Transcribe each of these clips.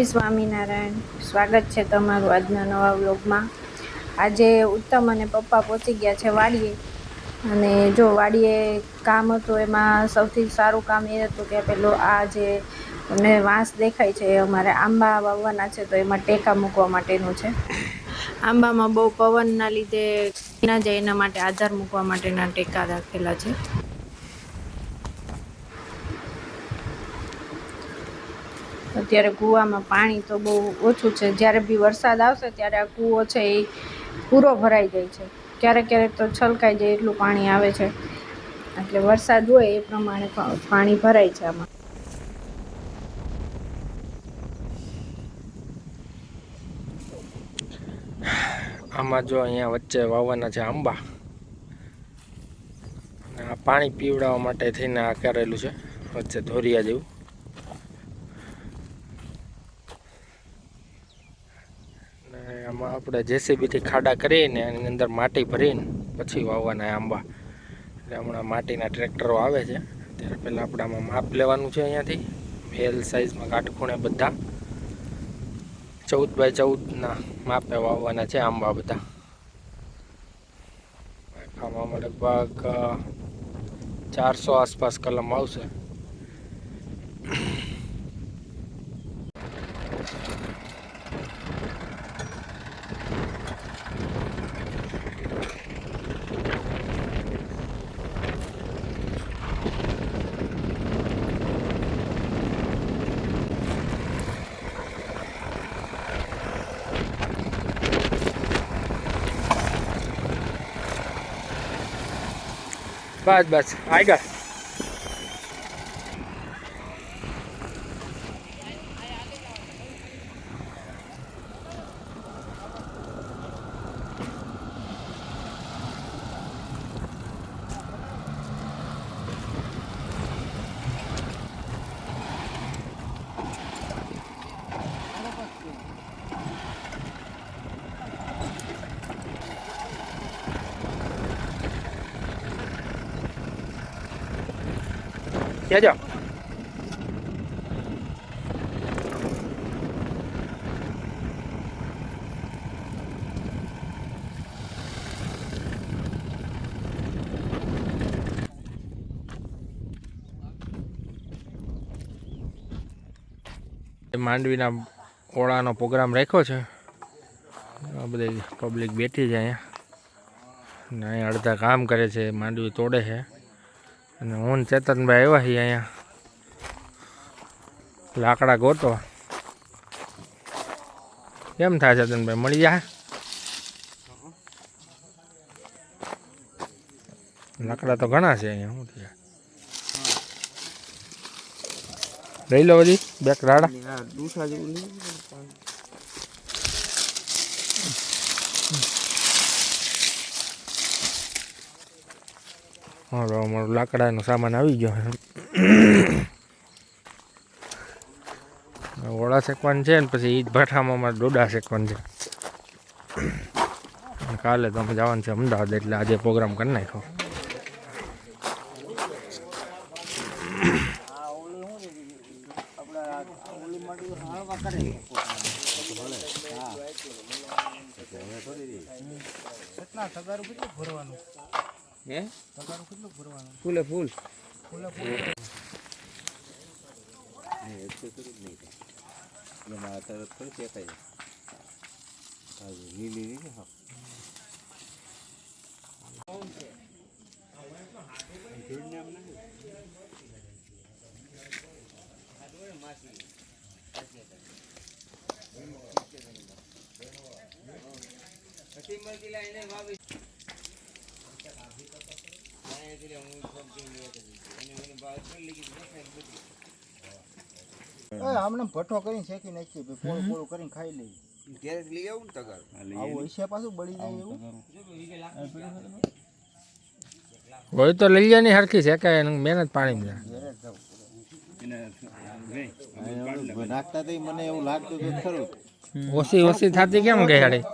સ્વામિનારાયણ, સ્વાગત છે તમારું આજના નવા વ્લોગમાં। આજે ઉત્તમ અને પપ્પા પહોંચી ગયા છે વાડીએ, અને જો વાડીએ કામ હતું, એમાં સૌથી સારું કામ એ હતું કે પેલું આ જે તમને વાંસ દેખાય છે એ અમારે આંબા વાવવાના છે, તો એમાં ટેકા મૂકવા માટેનું છે। આંબામાં બહુ પવનના લીધે ના જાય એના માટે આધાર મૂકવા માટેના ટેકા રાખેલા છે। અત્યારે કૂવામાં પાણી તો બહુ ઓછું છે, જ્યારે બી વરસાદ આવશે ત્યારે આ કૂવો છે એ પૂરો ભરાઈ જાય છે, ક્યારેક ક્યારેક તો છલકાઈ જાય એટલું પાણી આવે છે, એટલે વરસાદ હોય એ પ્રમાણે પાણી ભરાય છે આમાં। આમાં જો અહીંયા વચ્ચે વાવવાના છે આંબા, આ પાણી પીવડાવવા માટે થઈને આ કરેલું છે વચ્ચે ધોરિયા જેવું। આમાં આપણે જેસીબીથી ખાડા કરીને એની અંદર માટી ભરીને પછી વાવવાના આંબા। એટલે હમણાં માટીના ટ્રેક્ટરો આવે છે, ત્યારે પહેલાં આપણે આમાં માપ લેવાનું છે। અહીંયાથી એલ સાઇઝમાં કાટખૂણે બધા 14x14ના માપે વાવવાના છે આંબા બધા। આમાં લગભગ 400 આસપાસ કલમ આવશે। बस बस आएगा। क्या जाओ માંડવીના ઓળાનો પ્રોગ્રામ રાખ્યો છે। આ બધી પબ્લિક બેઠી છે અહીંયા, અને અહીંયા અડધા કામ કરે છે, માંડવી તોડે છે। અને હું ચેતનભાઈ આવ્યા છીએ અહીંયા લાકડા ગોતો। કેમ થાય ચેતનભાઈ, મળી જાય? લાકડા તો ઘણા છે અહીંયા, શું થયા? લઈ લો બધી બેક રાડા। હા, અમારું લાકડાનો સામાન આવી ગયો છે। ઓળા શેકવાનું છે ને પછી ઈદ ભઠ્ઠામાં ડોડા શેકવાનું છે। કાલે તો અમે જવાનું છે અમદાવાદ, એટલે આજે પ્રોગ્રામ કરી નાખ્યો। ફૂલે ફૂલ આમને ભઠ્ઠો કરીને શેકી નાખીએ, પોળું પોળું કરીને ખાઈ લઈએ। ઘેર લઈ આવું ને તગાર આવું હશે, પાછું બળી જાય એવું હોય તો લઈ જાય ને હરખી શેકાય, મહેનત પાણી નાખતા તો મને એવું લાગતું હતું ખરું, ઓછી ઓછી થતી કેમ ગઈ હાડી?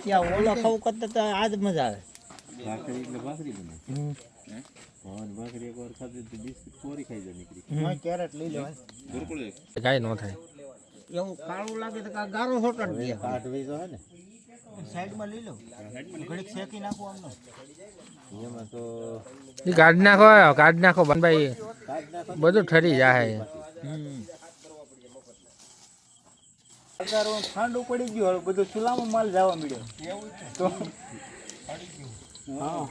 ત્યાં ઓલો ખાવું કરતા તો આજ મજા આવે। ભાખરી એટલે ભાખરી બને। કેરેટ લઈ લેવાય. કાંઈ ન થાય. એવું કાળું લાગે તો ગારો હોટલ દે કાઢવી તો હે ને સાઈડમાં લઈ લો ઘડીક શેકી નાખો આમનો એમાં તો એ કાઢ નાખો ભાઈ, બધું ઠરી જાય. ઠંડુ પડી ગયું હવે બધું ચૂલામાં માલ જવા મળ્યો તો હા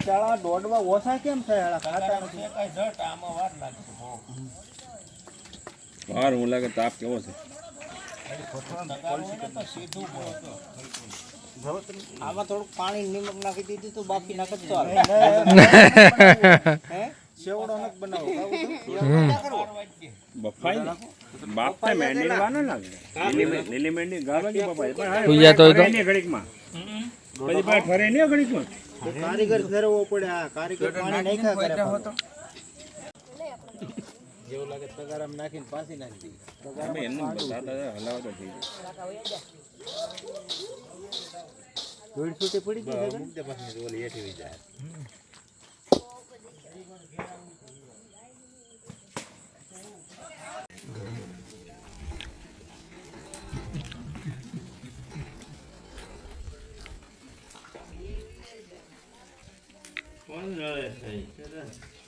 ચાલા દોડવા ઓછા કેમ થાય ખાતા નથી આમાં વાર લાગે બહાર હું લાગે તાપ કેવો છે? આમાં થોડુંક પાણી નિમક નાખી દીધું તો બાકી નાખત તો સેવડો નક બનાવો બફાઈ બાપને મેંડી વાના લાગે લીલી મેંડી ગાવાની બફાઈ પણ પૂજા તો એની ઘડીકમાં પછી પાછ ફરે નહીં ઘડીકમાં કારીગર ફેરવવો પડે આ કારીગર પાણી નાખ્યા કરે જેવું લાગે તગારામ નાખીને પાછી નાખી અમે એમને બતાતા હલાવા તો થઈ દોડ છૂટી પડી ગઈ મુક્તે પાછી ઓલી એઠી વઈ જાય કોણ રહે છે